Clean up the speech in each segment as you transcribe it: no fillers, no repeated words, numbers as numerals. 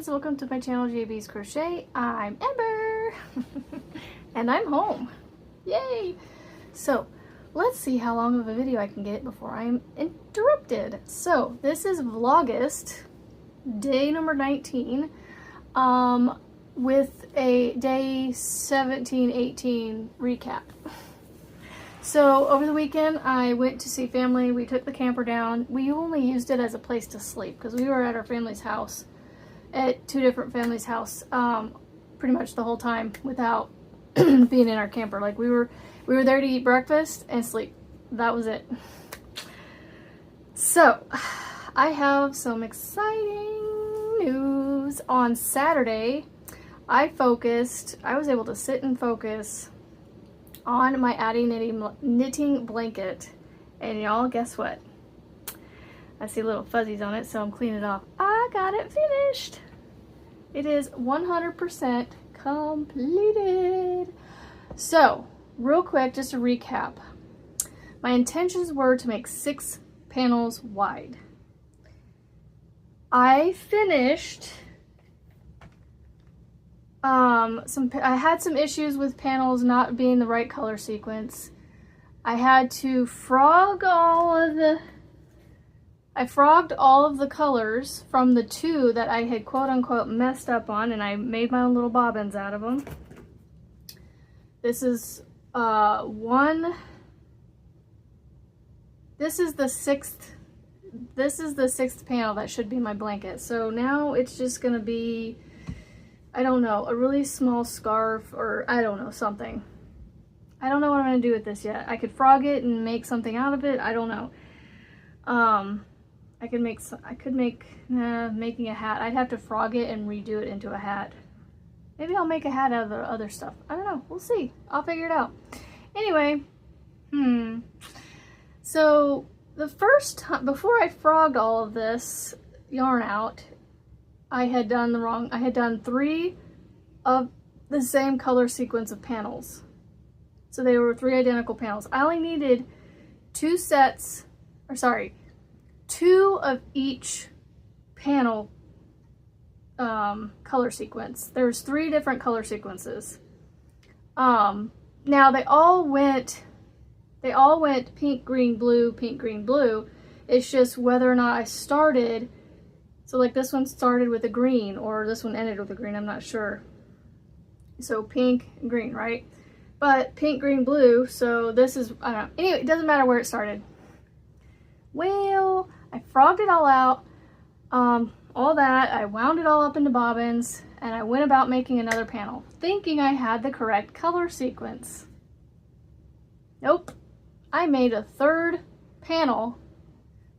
friends, welcome to my channel JB's Crochet. I'm Ember and I'm home. Yay! So let's see how long of a video I can get before I'm interrupted. So this is Vlogust day number 19 with a day 17-18 recap. So over the weekend I went to see family. We took the camper down. We only used it as a place to sleep because we were at our family's house, at two different families' house, pretty much the whole time without being in our camper. Like we were there to eat breakfast and sleep. That was it. So I have some exciting news. On Saturday I was able to sit and focus on my Addie knitting blanket, and y'all, guess what? I see little fuzzies on it, so I'm cleaning it off. I got it finished. It is 100% completed. So real quick, just a recap. My intentions were to make 6 panels wide. I finished I had some issues with panels not being the right color sequence. I had to frogged all of the colors from the 2 that I had quote unquote messed up on, and I made my own little bobbins out of them. This is the 6th panel that should be my blanket. So now it's just gonna be, I don't know, a really small scarf, or I don't know, something. I don't know what I'm going to do with this yet. I could frog it and make something out of it. I don't know. Making a hat. I'd have to frog it and redo it into a hat. Maybe I'll make a hat out of the other stuff. I don't know. We'll see. I'll figure it out. Anyway, so the first time, before I frogged all of this yarn out, I had done 3 of the same color sequence of panels. So they were 3 identical panels. I only needed 2 of each panel color sequence. There's 3 different color sequences. Now they all went pink, green, blue, pink, green, blue. It's just whether or not I started. So like this one started with a green, or this one ended with a green, I'm not sure. So pink and green, right? But pink, green, blue, so this is, I don't know. Anyway, it doesn't matter where it started. Well, I frogged it all out. All that, I wound it all up into bobbins, and I went about making another panel, thinking I had the correct color sequence. Nope. I made a 3rd panel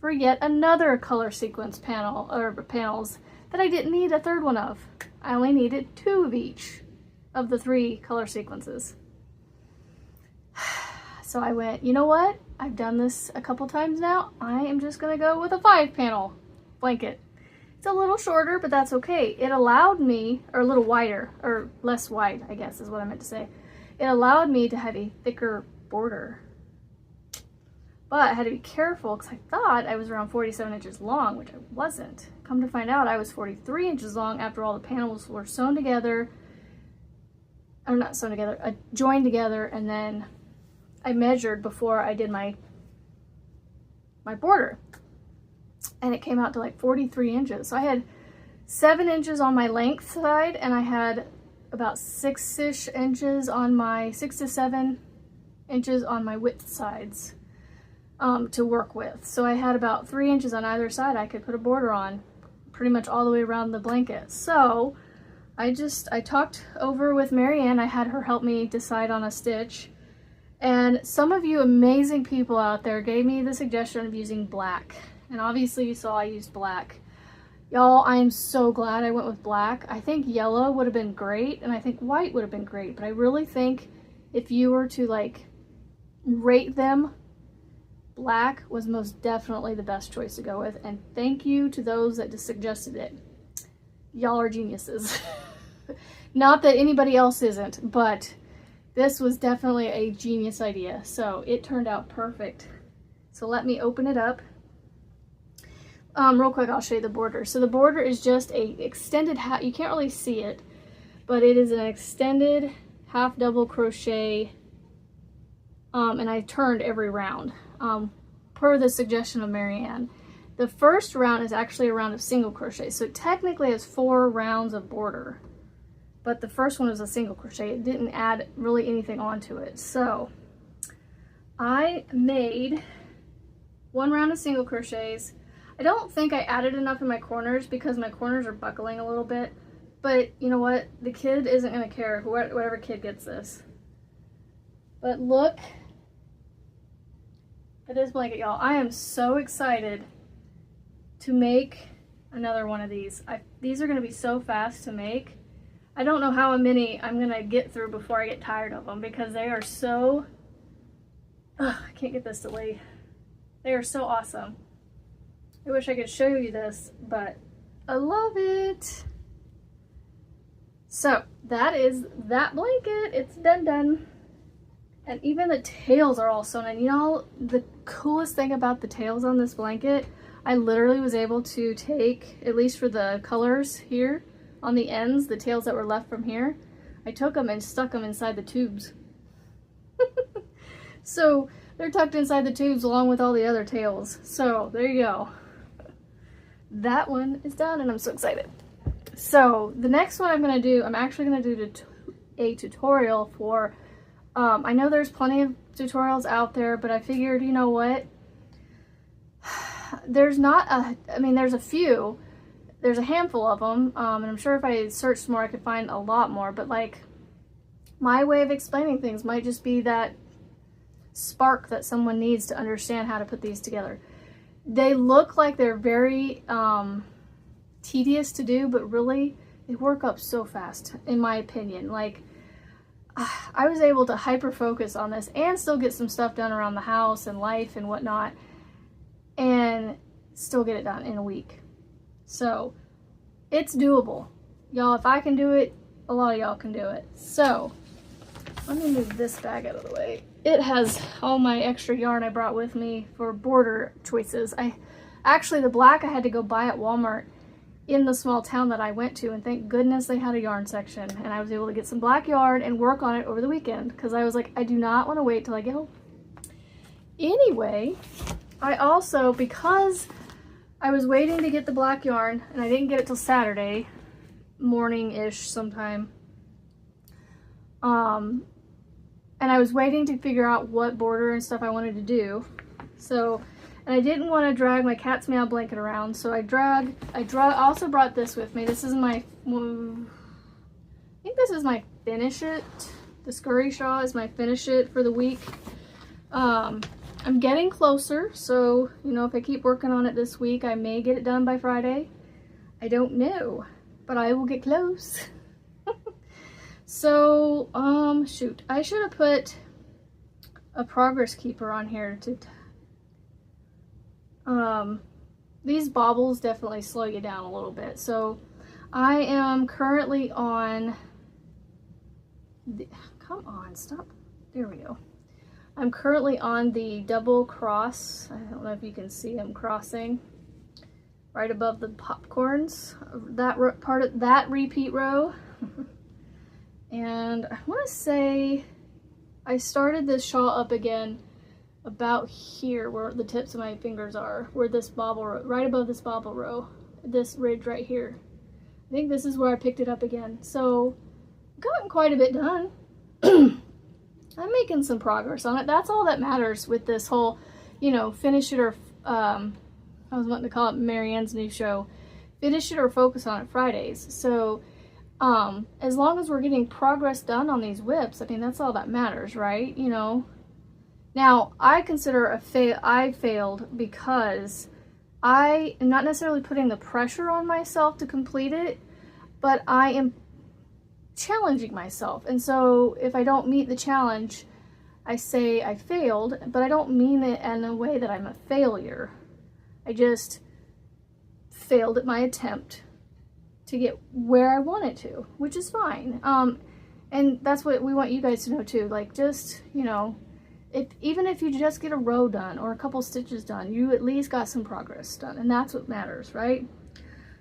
for yet another color sequence panel, or panels, that I didn't need a 3rd one of. I only needed 2 of each of the 3 color sequences. So I went, you know what? I've done this a couple times now. I am just gonna go with a 5 panel blanket. It's a little shorter, but that's okay. It allowed me, or a little wider, or less wide, I guess is what I meant to say. It allowed me to have a thicker border. But I had to be careful because I thought I was around 47 inches long, which I wasn't. Come to find out, I was 43 inches long after all the panels were sewn together, or not sewn together, joined together, and then I measured before I did my border. And it came out to like 43 inches. So I had 7 inches on my length side, and I had about 6-ish inches on my, 6 to 7 inches on my width sides. To work with. So I had about 3 inches on either side I could put a border on, pretty much all the way around the blanket. So I talked over with Marianne. I had her help me decide on a stitch, and some of you amazing people out there gave me the suggestion of using black, and obviously you saw I used black. Y'all, I am so glad I went with black. I think yellow would have been great, and I think white would have been great, but I really think if you were to like rate them, black was most definitely the best choice to go with, and thank you to those that just suggested it. Y'all are geniuses. Not that anybody else isn't, but this was definitely a genius idea, so it turned out perfect. So let me open it up. real quick, I'll show you the border. So the border is just a extended half, you can't really see it, but it is an extended half double crochet, and I turned every round, per the suggestion of Marianne. The first round is actually a round of single crochet, so it technically has 4 rounds of border, but the first one was a single crochet. It didn't add really anything onto it. So I made 1 round of single crochets. I don't think I added enough in my corners because my corners are buckling a little bit, but you know what? The kid isn't going to care, whatever kid gets this. But look at this blanket, y'all. I am so excited to make another one of these. These are going to be so fast to make. I don't know how many I'm going to get through before I get tired of them because they are so... Ugh, I can't get this to lay. They are so awesome. I wish I could show you this, but I love it. So that is that blanket. It's done. And even the tails are all sewn in. You know, the coolest thing about the tails on this blanket, I literally was able to take, at least for the colors here on the ends, the tails that were left from here, I took them and stuck them inside the tubes. So they're tucked inside the tubes along with all the other tails. So there you go. That one is done and I'm so excited. So the next one I'm going to do, I'm actually going to do a tutorial for, I know there's plenty of tutorials out there, but I figured, you know what? There's not a, I mean, there's a few, there's a handful of them, and I'm sure if I searched more I could find a lot more, but like my way of explaining things might just be that spark that someone needs to understand how to put these together. They look like they're very tedious to do, but really they work up so fast, in my opinion. Like, I was able to hyper focus on this and still get some stuff done around the house and life and whatnot, and still get it done in a week. So it's doable, y'all. If I can do it, a lot of y'all can do it. So let me move this bag out of the way. It has all my extra yarn I brought with me for border choices. Actually, the black I had to go buy at Walmart in the small town that I went to, and thank goodness they had a yarn section, and I was able to get some black yarn and work on it over the weekend because I was like, I do not want to wait till I get home. Anyway, I also, because I was waiting to get the black yarn and I didn't get it till Saturday morning-ish sometime, and I was waiting to figure out what border and stuff I wanted to do. So, and I didn't want to drag my cat's meow blanket around, so I also brought this with me. This is my, I think this is my finish it. The scurry shawl is my finish it for the week. I'm getting closer, so, you know, if I keep working on it this week, I may get it done by Friday. I don't know, but I will get close. So, shoot, I should have put a progress keeper on here to, these bobbles definitely slow you down a little bit. So, I am currently on, come on, stop, there we go. I'm currently on the double cross. I don't know if you can see them crossing right above the popcorns, that part of that repeat row. And I want to say I started this shawl up again about here where the tips of my fingers are, where this bobble row, right above this bobble row, this ridge right here. I think this is where I picked it up again. So I've gotten quite a bit done. I'm making some progress on it. That's all that matters with this whole, you know, finish it or, I was wanting to call it Marianne's new show, finish it or focus on it Fridays. So, as long as we're getting progress done on these whips, I mean, that's all that matters, right? You know, now I consider I failed because I am not necessarily putting the pressure on myself to complete it, but I am challenging myself. And so if I don't meet the challenge, I say I failed, but I don't mean it in a way that I'm a failure. I just failed at my attempt to get where I wanted to, which is fine. And that's what we want you guys to know too. Like, just, you know, even if you just get a row done or a couple stitches done, you at least got some progress done, and that's what matters, right?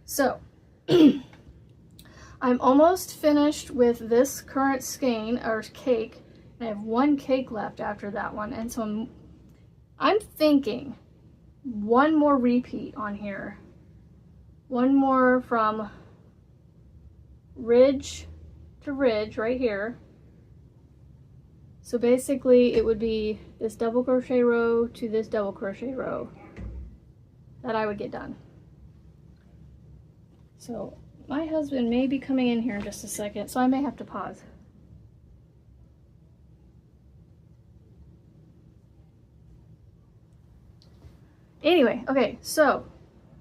So I'm almost finished with this current skein or cake. I have one cake left after that one, and so I'm thinking one more repeat on here. One more from ridge to ridge right here. So basically it would be this double crochet row to this double crochet row that I would get done. So my husband may be coming in here in just a second, so I may have to pause. Anyway, okay, so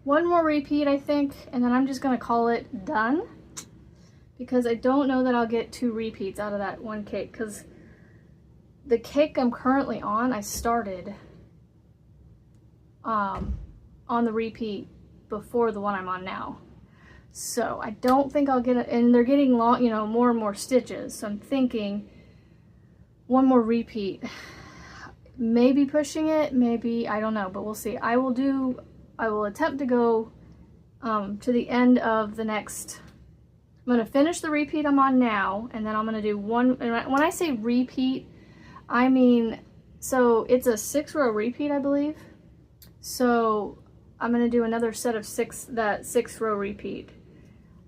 one more repeat, I think, and then I'm just gonna call it done, because I don't know that I'll get 2 repeats out of that one cake, because the cake I'm currently on, I started on the repeat before the one I'm on now. So I don't think I'll get it, and they're getting long, you know, more and more stitches. So I'm thinking one more repeat, maybe pushing it, maybe, I don't know, but we'll see. I will attempt to go to the end of the next. I'm gonna finish the repeat I'm on now, and then I'm gonna do one, and when I say repeat, I mean, so it's a 6-row repeat, I believe. So I'm gonna do another set of 6, that 6-row repeat,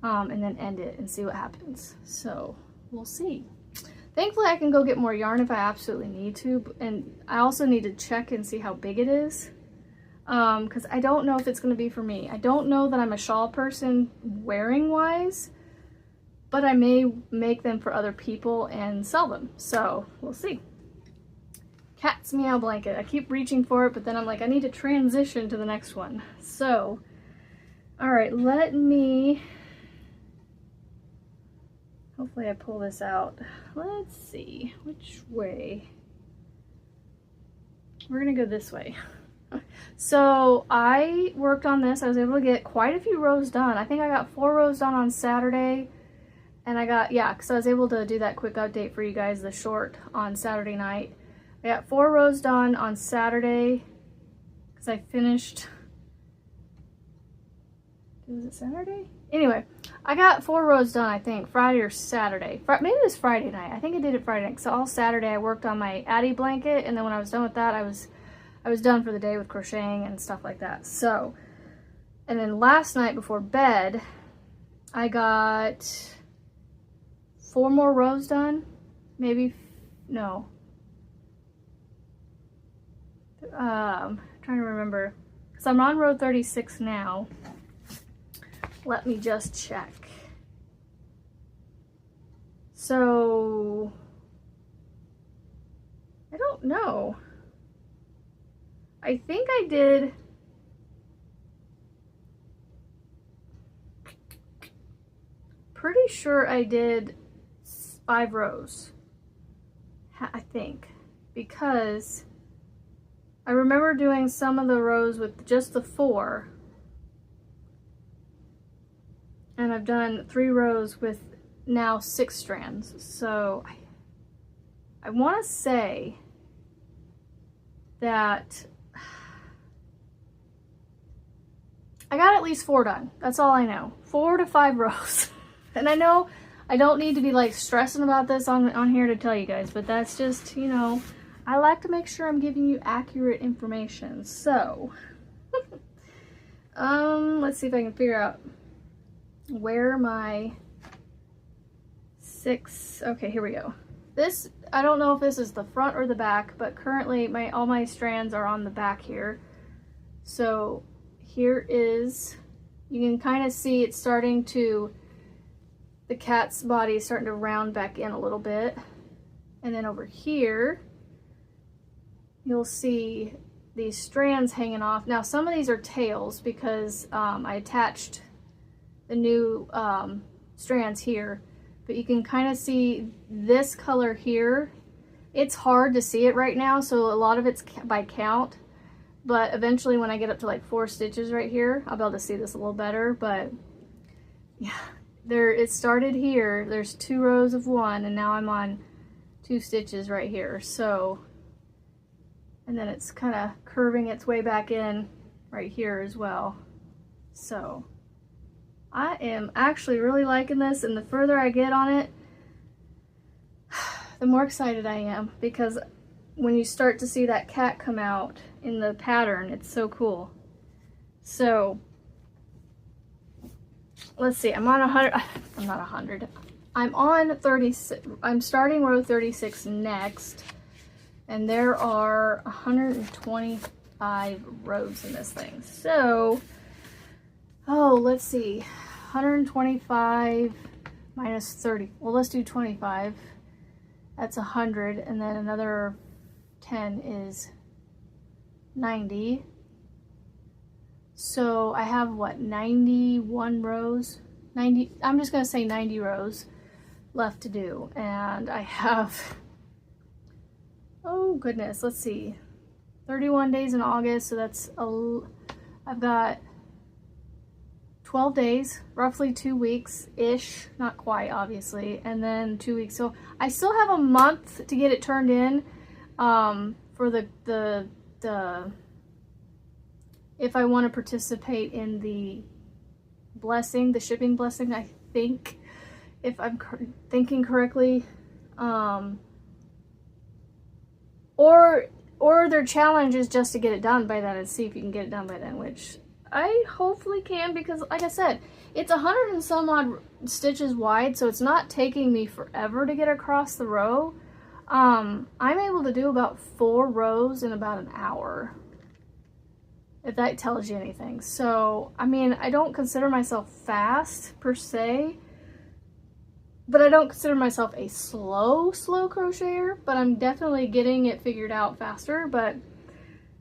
and then end it and see what happens. So we'll see. Thankfully I can go get more yarn if I absolutely need to, and I also need to check and see how big it is, because I don't know if it's gonna be for me. I don't know that I'm a shawl person wearing wise, but I may make them for other people and sell them. So we'll see. Cat's meow blanket. I keep reaching for it, but then I'm like, I need to transition to the next one. So, all right, let me, hopefully I pull this out. Let's see, which way? We're gonna go this way. So I worked on this. I was able to get quite a few rows done. I think I got 4 rows done on Saturday. And I got, yeah, because I was able to do that quick update for you guys, the short on Saturday night. I got 4 rows done on Saturday because I finished, was it Saturday? Anyway, I got 4 rows done, I think, Friday or Saturday. Maybe it was Friday night. I think I did it Friday night. So all Saturday I worked on my Addie blanket, and then when I was done with that, I was done for the day with crocheting and stuff like that. So, and then last night before bed, I got 4 more rows done, maybe, no. Trying to remember, because I'm on row 36 now. Let me just check. So, I don't know. I think I did, pretty sure I did 5 rows, I think, because I remember doing some of the rows with just the 4, and I've done 3 rows with now 6 strands. So I want to say that I got at least 4 done. That's all I know. 4 to 5 rows. And I know I don't need to be like stressing about this on here to tell you guys, but that's just, you know, I like to make sure I'm giving you accurate information. So, let's see if I can figure out where my 6, okay, here we go. This, I don't know if this is the front or the back, but currently all my strands are on the back here. So here is, you can kind of see it's starting to, the cat's body is starting to round back in a little bit. And then over here, you'll see these strands hanging off. Now some of these are tails because I attached the new strands here, but you can kind of see this color here. It's hard to see it right now, so a lot of it's by count, but eventually when I get up to like 4 stitches right here, I'll be able to see this a little better. But yeah, it started here. There's 2 rows of 1, and now I'm on 2 stitches right here. So And then it's kind of curving its way back in right here as well. So I am actually really liking this, and the further I get on it, the more excited I am, because when you start to see that cat come out in the pattern, it's so cool. So let's see, I'm on 100, I'm not 100, I'm on 36, I'm starting row 36 next, and there are 125 rows in this thing. So, oh, let's see, 125 minus 30, well, let's do 25, that's 100, and then another 10 is 90. So I have what, 91 rows? 90, I'm just gonna say 90 rows left to do. And I have, oh goodness, let's see, 31 days in August, so that's, I've got 12 days, roughly 2 weeks-ish, not quite obviously, and then 2 weeks. So I still have a month to get it turned in for the if I want to participate in the blessing, the shipping blessing, I think, if I'm thinking correctly, or their challenge is just to get it done by then and see if you can get it done by then, which I hopefully can, because like I said, it's 100 and some odd stitches wide, so it's not taking me forever to get across the row. I'm able to do about 4 rows in about an hour, if that tells you anything. So, I mean, I don't consider myself fast per se, but I don't consider myself a slow crocheter, but I'm definitely getting it figured out faster. But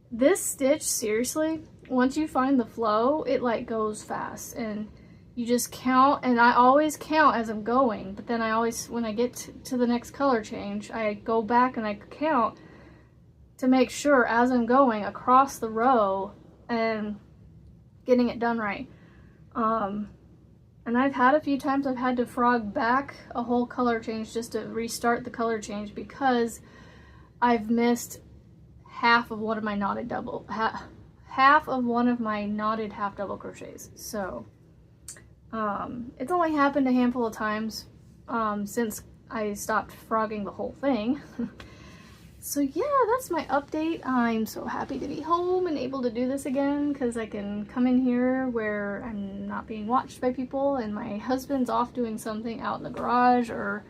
this stitch, seriously, once you find the flow, it like goes fast, and you just count, and I always count as I'm going, but then I always, when I get to the next color change, I go back and I count to make sure as I'm going across the row and getting it done right. And I've had a few times I've had to frog back a whole color change just to restart the color change, because I've missed half of one of my knotted half of one of my knotted half double crochets. So it's only happened a handful of times since I stopped frogging the whole thing. So yeah, that's my update. I'm so happy to be home and able to do this again, because I can come in here where I'm not being watched by people, and my husband's off doing something out in the garage, or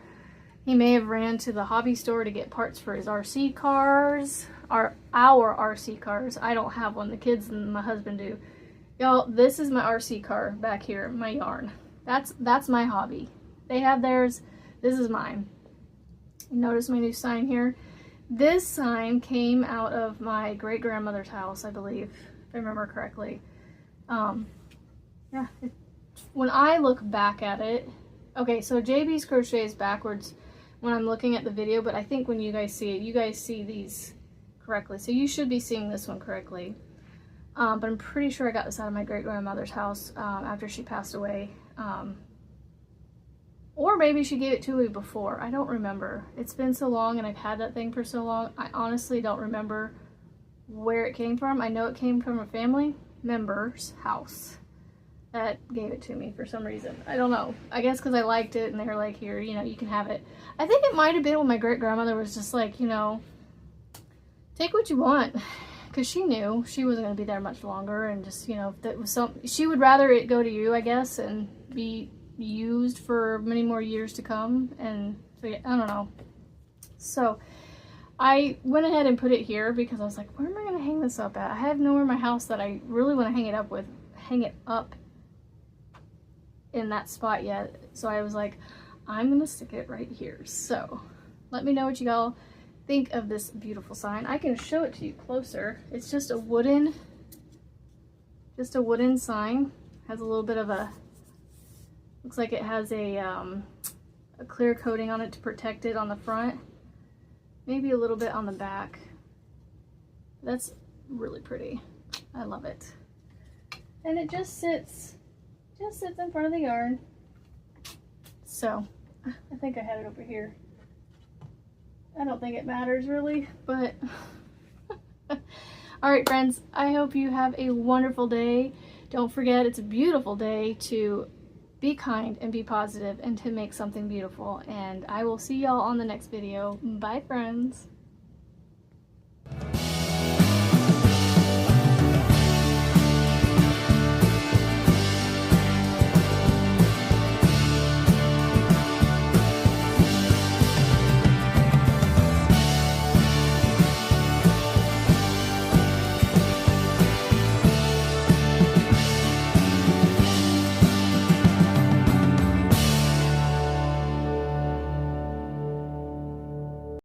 he may have ran to the hobby store to get parts for his RC cars, our RC cars. I don't have one, the kids and my husband do. Y'all, this is my RC car back here, my yarn. That's my hobby. They have theirs, this is mine. Notice my new sign here? This sign came out of my great-grandmother's house, I believe, if I remember correctly. Yeah, when I look back at it, okay, so JB's crochet is backwards when I'm looking at the video, but I think when you guys see it, you guys see these correctly. So you should be seeing this one correctly. But I'm pretty sure I got this out of my great-grandmother's house after she passed away. Or maybe she gave it to me before. I don't remember. It's been so long and I've had that thing for so long. I honestly don't remember where it came from. I know it came from a family member's house that gave it to me for some reason. I don't know. I guess because I liked it and they were like, here, you know, you can have it. I think it might have been when my great-grandmother was just like, you know, take what you want. Because she knew she wasn't going to be there much longer, and just, you know, if that was something, she would rather it go to you, I guess, and be used for many more years to come. And so, yeah, I don't know. So I went ahead and put it here because I was like, where am I going to hang this up at? I have nowhere in my house that I really want to hang it up in that spot yet. So I was like, I'm going to stick it right here. So let me know what you all think of this beautiful sign. I can show it to you closer. It's just a wooden sign. Has a little bit of a, looks like it has a clear coating on it to protect it on the front, maybe a little bit on the back. That's really pretty. I love it. And it just sits in front of the yarn. So I think I had it over here. I don't think it matters really, but All right, friends, I hope you have a wonderful day. Don't forget, it's a beautiful day to be kind and be positive and to make something beautiful. And I will see y'all on the next video. Bye, friends.